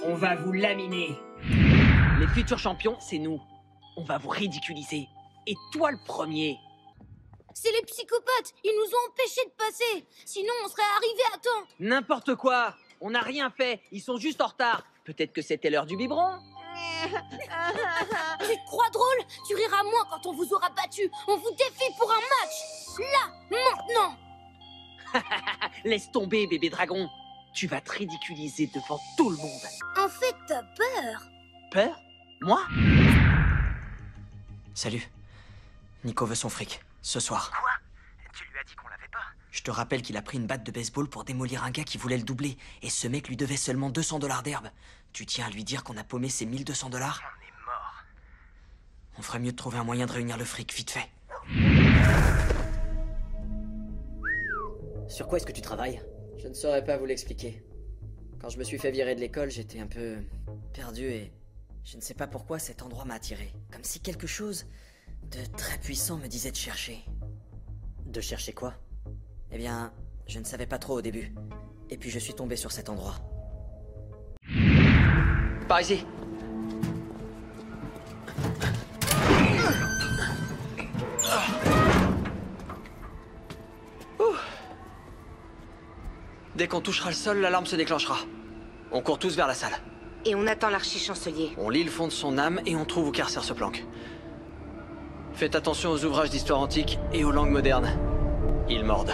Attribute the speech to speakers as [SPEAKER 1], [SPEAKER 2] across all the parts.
[SPEAKER 1] On va vous laminer. Les futurs champions, c'est nous. On va vous ridiculiser. Et toi le premier.
[SPEAKER 2] C'est les psychopathes. Ils nous ont empêchés de passer. Sinon, on serait arrivés à temps.
[SPEAKER 1] N'importe quoi. On n'a rien fait. Ils sont juste en retard. Peut-être que c'était l'heure du biberon.
[SPEAKER 2] Tu te crois drôle? Tu riras moins quand on vous aura battu. On vous défie pour un match. Là, maintenant.
[SPEAKER 1] Laisse tomber, bébé dragon. Tu vas te ridiculiser devant tout le monde.
[SPEAKER 2] En fait, t'as peur.
[SPEAKER 1] Peur? Moi?
[SPEAKER 3] Salut. Nico veut son fric, ce soir.
[SPEAKER 4] Quoi? Tu lui as dit qu'on l'avait pas?
[SPEAKER 3] Je te rappelle qu'il a pris une batte de baseball pour démolir un gars qui voulait le doubler. Et ce mec lui devait seulement 200 $ d'herbe. Tu tiens à lui dire qu'on a paumé ses 1200 $?
[SPEAKER 4] On est mort.
[SPEAKER 3] On ferait mieux de trouver un moyen de réunir le fric, vite fait.
[SPEAKER 5] Sur quoi est-ce que tu travailles? Je ne saurais pas vous l'expliquer. Quand je me suis fait virer de l'école, j'étais un peu perdu et je ne sais pas pourquoi cet endroit m'a attiré. Comme si quelque chose de très puissant me disait de chercher. De chercher quoi? Eh bien, je ne savais pas trop au début. Et puis je suis tombé sur cet endroit.
[SPEAKER 3] Par ici. Dès qu'on touchera le sol, l'alarme se déclenchera. On court tous vers la salle.
[SPEAKER 6] Et on attend l'archi-chancelier.
[SPEAKER 3] On lit le fond de son âme et on trouve où Carcer se planque. Faites attention aux ouvrages d'histoire antique et aux langues modernes. Ils mordent.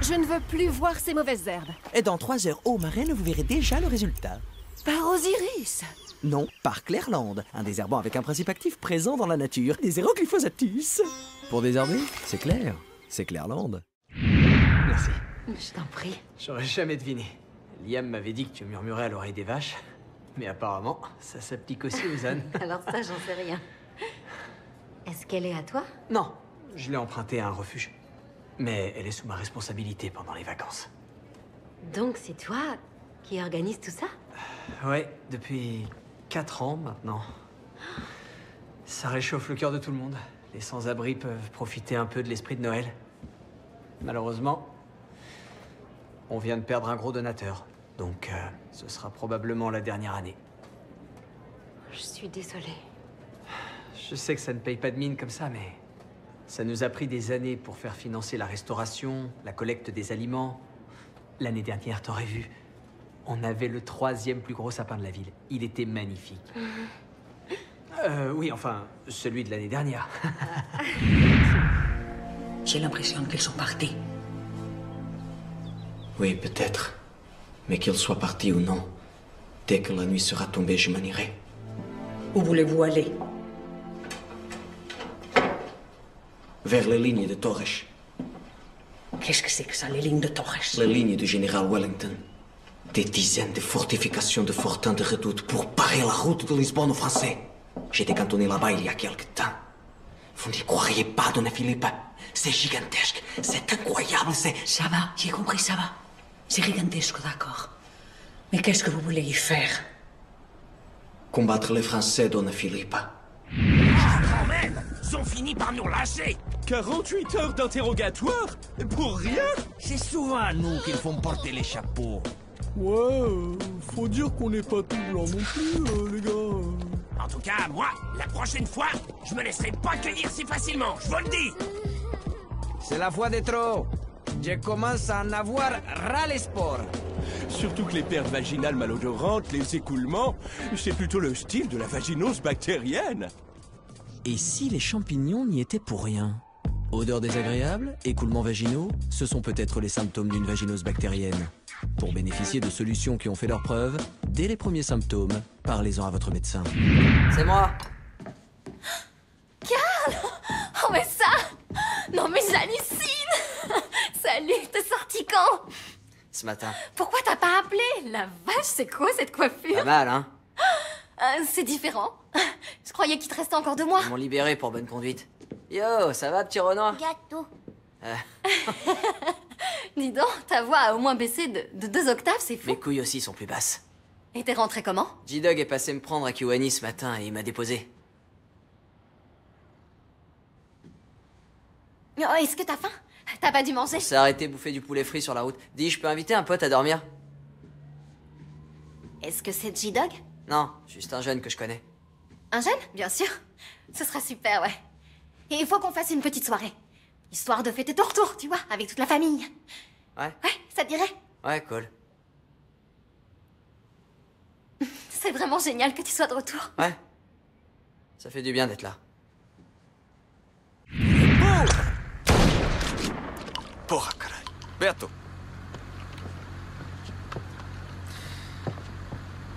[SPEAKER 7] Je ne veux plus voir ces mauvaises herbes.
[SPEAKER 8] Et dans 3 heures au marraine, vous verrez déjà le résultat.
[SPEAKER 7] Par Osiris.
[SPEAKER 8] Non, par Clairlande, un désherbant avec un principe actif présent dans la nature, des Héroglyphosatus. Pour désherber, c'est clair, c'est Clairlande.
[SPEAKER 3] Merci.
[SPEAKER 6] Je t'en prie.
[SPEAKER 3] J'aurais jamais deviné. Liam m'avait dit que tu murmurais à l'oreille des vaches. Mais apparemment, ça s'applique aussi aux ânes.
[SPEAKER 6] Alors ça, j'en sais rien. Est-ce qu'elle est à toi?
[SPEAKER 3] Non, je l'ai empruntée à un refuge. Mais elle est sous ma responsabilité pendant les vacances.
[SPEAKER 6] Donc c'est toi qui organise tout ça?
[SPEAKER 3] Ouais, depuis 4 ans maintenant. Ça réchauffe le cœur de tout le monde. Les sans-abri peuvent profiter un peu de l'esprit de Noël. Malheureusement, on vient de perdre un gros donateur. Donc, ce sera probablement la dernière année.
[SPEAKER 6] Je suis désolée.
[SPEAKER 3] Je sais que ça ne paye pas de mine comme ça, mais... ça nous a pris des années pour faire financer la restauration, la collecte des aliments. L'année dernière, t'aurais vu, on avait le 3e plus gros sapin de la ville. Il était magnifique. Oui, enfin, celui de l'année dernière.
[SPEAKER 9] J'ai l'impression qu'ils sont partis.
[SPEAKER 10] Oui, peut-être. Mais qu'ils soient partis ou non, dès que la nuit sera tombée, je m'en irai.
[SPEAKER 9] Où voulez-vous aller?
[SPEAKER 10] Vers les lignes de Torres.
[SPEAKER 9] Qu'est-ce que c'est que ça, les lignes de Torres?
[SPEAKER 10] Les lignes du général Wellington. Des dizaines de fortifications de fortins de redoute pour barrer la route de Lisbonne aux Français. J'ai décantonné là-bas il y a quelque temps. Vous n'y croiriez pas, Dona Philippe. C'est gigantesque, c'est incroyable, c'est...
[SPEAKER 9] Ça va, j'ai compris, ça va. C'est gigantesque, d'accord. Mais qu'est-ce que vous voulez y faire?
[SPEAKER 10] Combattre les Français, Dona Philippe.
[SPEAKER 4] Quand même! Ils ont fini par nous lâcher!
[SPEAKER 11] 48 heures d'interrogatoire? Pour rien?
[SPEAKER 4] C'est souvent à nous qu'ils font porter les chapeaux.
[SPEAKER 11] Ouais, faut dire qu'on n'est pas tout blanc non plus, les gars.
[SPEAKER 4] En tout cas, moi, la prochaine fois, je me laisserai pas cueillir si facilement, je vous le dis!
[SPEAKER 12] C'est la fois des trop. Je commence à en avoir ras les sports.
[SPEAKER 11] Surtout que les pertes vaginales malodorantes, les écoulements, c'est plutôt le style de la vaginose bactérienne.
[SPEAKER 8] Et si les champignons n'y étaient pour rien? Odeur désagréable, écoulements vaginaux, ce sont peut-être les symptômes d'une vaginose bactérienne. Pour bénéficier de solutions qui ont fait leurs preuves, dès les premiers symptômes, parlez-en à votre médecin.
[SPEAKER 5] C'est moi.
[SPEAKER 2] Carl! Oh mais ça! Non mais j'hallucine! Salut, t'es sorti quand?
[SPEAKER 5] Ce matin.
[SPEAKER 2] Pourquoi t'as pas appelé? La vache, c'est quoi cette coiffure?
[SPEAKER 5] Pas mal, hein?
[SPEAKER 2] C'est différent. Je croyais qu'il te restait encore 2 mois.
[SPEAKER 5] Ils m'ont libéré pour bonne conduite. Yo, ça va, petit Renoir?
[SPEAKER 2] Gâteau. Dis donc, ta voix a au moins baissé de 2 octaves, c'est fou.
[SPEAKER 5] Mes couilles aussi sont plus basses.
[SPEAKER 2] Et t'es rentré comment?
[SPEAKER 5] J-Dog est passé me prendre à Kiwani ce matin et il m'a déposé.
[SPEAKER 2] Oh, est-ce que t'as faim? T'as pas dû manger?
[SPEAKER 5] On s'est arrêté bouffer du poulet frit sur la route. Dis, je peux inviter un pote à dormir?
[SPEAKER 6] Est-ce que c'est J-Dog?
[SPEAKER 5] Non, juste un jeune que je connais.
[SPEAKER 6] Un jeune? Bien sûr. Ce sera super, ouais. Et il faut qu'on fasse une petite soirée. Histoire de fêter ton retour, tu vois, avec toute la famille.
[SPEAKER 5] Ouais?
[SPEAKER 6] Ouais, ça te dirait?
[SPEAKER 5] Ouais, cool.
[SPEAKER 6] C'est vraiment génial que tu sois de retour.
[SPEAKER 5] Ouais. Ça fait du bien d'être là.
[SPEAKER 13] Porra, caray. Beto.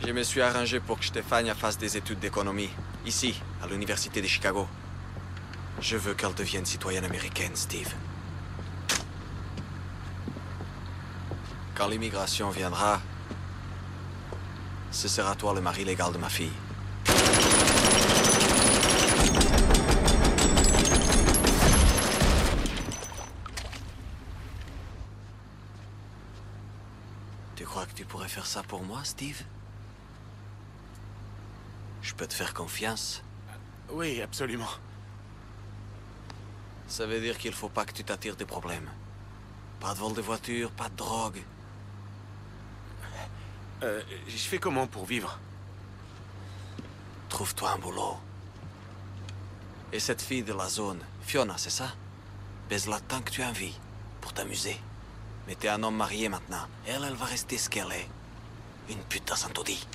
[SPEAKER 13] Je me suis arrangé pour que Stefania fasse des études d'économie, ici, à l'université de Chicago. Je veux qu'elle devienne citoyenne américaine, Steve. Quand l'immigration viendra, ce sera toi le mari légal de ma fille. Tu crois que tu pourrais faire ça pour moi, Steve? Je peux te faire confiance?
[SPEAKER 11] Oui, absolument.
[SPEAKER 13] Ça veut dire qu'il faut pas que tu t'attires des problèmes. Pas de vol de voiture, pas de drogue.
[SPEAKER 11] Je fais comment pour vivre?
[SPEAKER 13] Trouve-toi un boulot. Et cette fille de la zone, Fiona, c'est ça? Baise-la tant que tu as envie, pour t'amuser. Mais t'es un homme marié maintenant. Elle va rester ce qu'elle est. Une pute à Saint-Audi.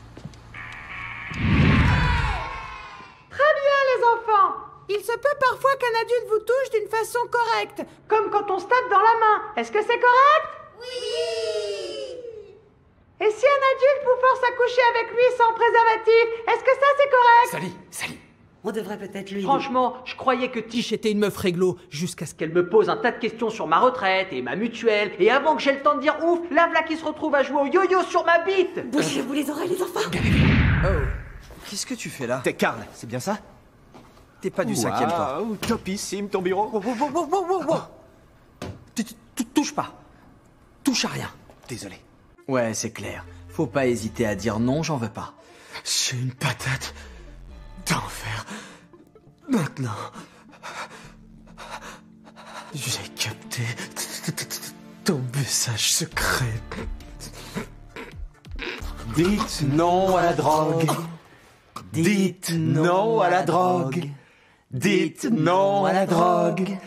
[SPEAKER 14] Très bien, les enfants. Il se peut parfois qu'un adulte vous touche d'une façon correcte, comme quand on se tape dans la main. Est-ce que c'est correct? Oui. Et si un adulte vous force à coucher avec lui sans préservatif, est-ce que ça c'est correct?
[SPEAKER 3] Sally.
[SPEAKER 1] On devrait peut-être lui...
[SPEAKER 3] Franchement, je croyais que Tish était une meuf réglo, jusqu'à ce qu'elle me pose un tas de questions sur ma retraite et ma mutuelle, et avant que j'aie le temps de dire ouf, la v'là qui se retrouve à jouer au yo-yo sur ma bite.
[SPEAKER 1] Bougez-vous les oreilles, les enfants.
[SPEAKER 15] Oh, qu'est-ce que tu fais là? T'es Carl, c'est bien ça? T'es pas du 5e, toi.
[SPEAKER 16] Waouh, topissime ton bureau.
[SPEAKER 3] Wow. Touche pas. Touche à rien.
[SPEAKER 15] Désolé. Ouais, c'est clair. Faut pas hésiter à dire non, j'en veux pas.
[SPEAKER 3] J'ai une patate d'enfer. Maintenant, j'ai capté ton message secret.
[SPEAKER 16] Dites non à la drogue. Dites non à la drogue. Dites non à la drogue.